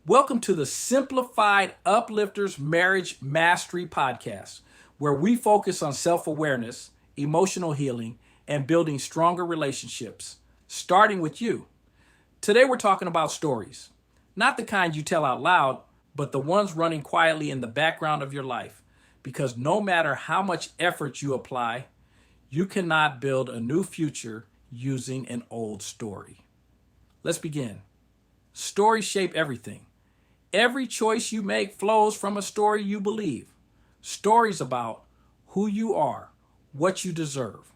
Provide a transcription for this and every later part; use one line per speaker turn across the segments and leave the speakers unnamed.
Welcome to the Simplified Uplifters Marriage Mastery Podcast, where we focus on self awareness, emotional healing, and building stronger relationships, starting with you. Today, we're talking about stories, not the kind you tell out loud, but the ones running quietly in the background of your life. Because no matter how much effort you apply, you cannot build a new future using an old story. Let's begin. Stories shape everything. Every choice you make flows from a story you believe. Stories about who you are, what you deserve,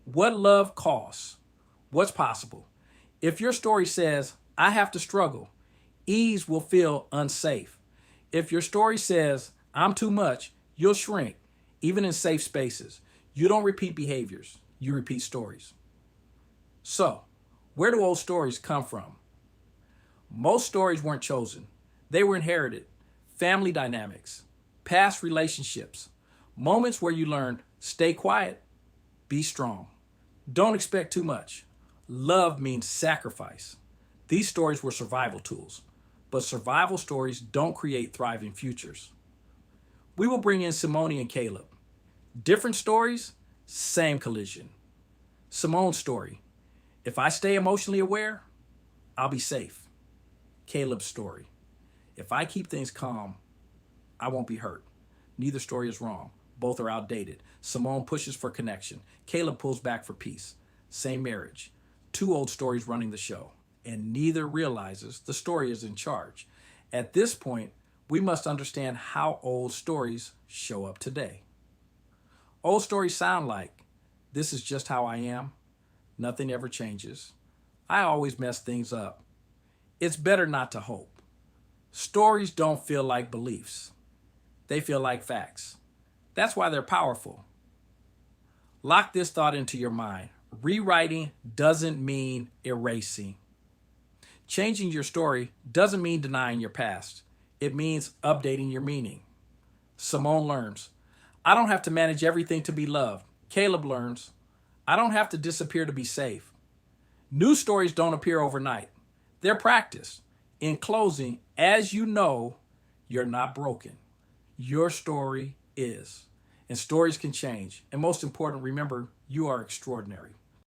what love costs, what's possible. If your story says, I have to struggle, ease will feel unsafe. If your story says, I'm too much, you'll shrink, even in safe spaces. You don't repeat behaviors, you repeat stories. So, where do old stories come from? Most stories weren't chosen. They were inherited. Family dynamics, past relationships, moments where you learned, stay quiet, be strong. Don't expect too much. Love means sacrifice. These stories were survival tools, but survival stories don't create thriving futures. We will bring in Simone and Caleb. Different stories, same collision. Simone's story. If I stay emotionally aware, I'll be safe. Caleb's story. If I keep things calm, I won't be hurt. Neither story is wrong. Both are outdated. Simone pushes for connection. Caleb pulls back for peace. Same marriage. Two old stories running the show. And neither realizes the story is in charge. At this point, we must understand how old stories show up today. Old stories sound like, this is just how I am. Nothing ever changes. I always mess things up. It's better not to hope. Stories don't feel like beliefs. They feel like facts. That's why they're powerful. Lock this thought into your mind. Rewriting doesn't mean erasing. Changing your story doesn't mean denying your past. It means updating your meaning. Simone learns, I don't have to manage everything to be loved. Caleb learns, I don't have to disappear to be safe. New stories don't appear overnight. They're practiced. In closing, as you know, you're not broken. Your story is. And stories can change. And most important, remember, you are extraordinary.